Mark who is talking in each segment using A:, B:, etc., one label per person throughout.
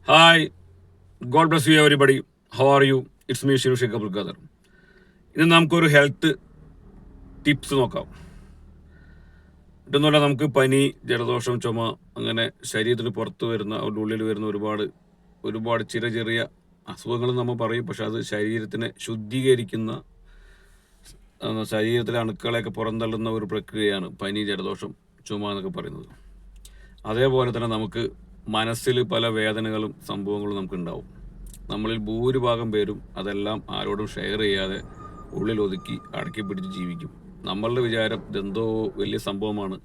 A: Hi, God bless you everybody. How are you? It's me Shiru Sheikh Abdul Qadir. ഇന്ന് നമുക്കൊരു health tips നോക്കാം. ഇതെന്നുള്ള നമുക്ക് പനി, ജലദോഷം, ചുമ അങ്ങനെ ശരീരത്തിന് പുറത്ത് വരുന്ന അവരുടെ ഉള്ളിൽ വരുന്ന ഒരുപാട് ചെറിയ ചെറിയ അസുഖങ്ങൾ നമ്മൾ പറയും. പക്ഷെ അത് ശരീരത്തിനെ ശുദ്ധീകരിക്കുന്ന ശരീരത്തിലെ അണുക്കളെയൊക്കെ പുറന്തള്ളുന്ന ഒരു പ്രക്രിയയാണ് പനി, ജലദോഷം, ചുമ എന്നൊക്കെ പറയുന്നത്. അതേപോലെ തന്നെ നമുക്ക് മനസ്സിൽ പല വേദനകളും സംഭവങ്ങളും നമുക്കുണ്ടാവും. നമ്മളിൽ ഭൂരിഭാഗം പേരും അതെല്ലാം ആരോടും ഷെയർ ചെയ്യാതെ ഉള്ളിൽ ഒതുക്കി അടക്കി പിടിച്ച് ജീവിക്കും. നമ്മളുടെ വിചാരം ഇതെന്തോ വലിയ സംഭവമാണ്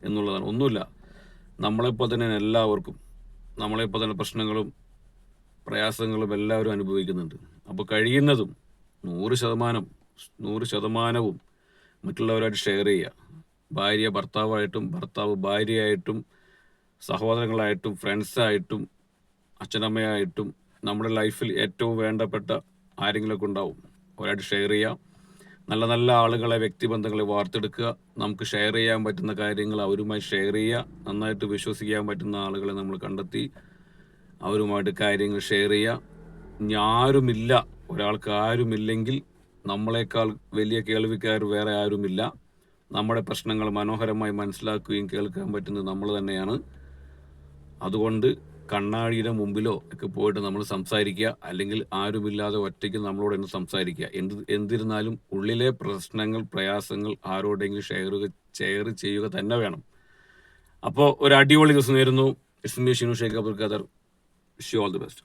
A: എന്നുള്ളതാണ്. ഒന്നുമില്ല. നമ്മളെപ്പോൾ തന്നെ എല്ലാവർക്കും നമ്മളെപ്പോൾ തന്നെ പ്രശ്നങ്ങളും പ്രയാസങ്ങളും എല്ലാവരും അനുഭവിക്കുന്നുണ്ട്. അപ്പോൾ കഴിയുന്നതും 100% മറ്റുള്ളവരായിട്ട് ഷെയർ ചെയ്യുക. ഭാര്യ ഭർത്താവായിട്ടും, ഭർത്താവ് ഭാര്യയായിട്ടും, സഹോദരങ്ങളായിട്ടും, ഫ്രണ്ട്സായിട്ടും, അച്ഛനമ്മയായിട്ടും, നമ്മുടെ ലൈഫിൽ ഏറ്റവും വേണ്ടപ്പെട്ട ആരെങ്കിലുമൊക്കെ ഉണ്ടാവും. അവരായിട്ട് ഷെയർ ചെയ്യുക. നല്ല നല്ല ആളുകളെ, വ്യക്തിബന്ധങ്ങളെ വാർത്തെടുക്കുക. നമുക്ക് ഷെയർ ചെയ്യാൻ പറ്റുന്ന കാര്യങ്ങൾ അവരുമായി ഷെയർ ചെയ്യുക. നന്നായിട്ട് വിശ്വസിക്കാൻ പറ്റുന്ന ആളുകളെ നമ്മൾ കണ്ടെത്തി അവരുമായിട്ട് കാര്യങ്ങൾ ഷെയർ ചെയ്യുക. ആരുമില്ല, ഒരാൾക്ക് ആരുമില്ലെങ്കിൽ നമ്മളെക്കാൾ വലിയ കേൾവിക്കാർ വേറെ ആരുമില്ല. നമ്മുടെ പ്രശ്നങ്ങൾ മനോഹരമായി മനസ്സിലാക്കുകയും കേൾക്കാൻ പറ്റുന്നത് നമ്മൾ തന്നെയാണ്. അതുകൊണ്ട് കണ്ണാടിയുടെ മുമ്പിലോ ഒക്കെ പോയിട്ട് നമ്മൾ സംസാരിക്കുക. അല്ലെങ്കിൽ ആരുമില്ലാതെ ഒറ്റയ്ക്ക് നമ്മളോട് തന്നെ സംസാരിക്കുക. എന്തിരുന്നാലും ഉള്ളിലെ പ്രശ്നങ്ങൾ, പ്രയാസങ്ങൾ ആരോടെങ്കിലും ഷെയർ ചെയ്യുക തന്നെ വേണം. അപ്പോൾ ഒരു അടിപൊളി ദിവസം നേരുന്നു. It's me Shinu Sheikh Abdul Khader. Wish you all the best.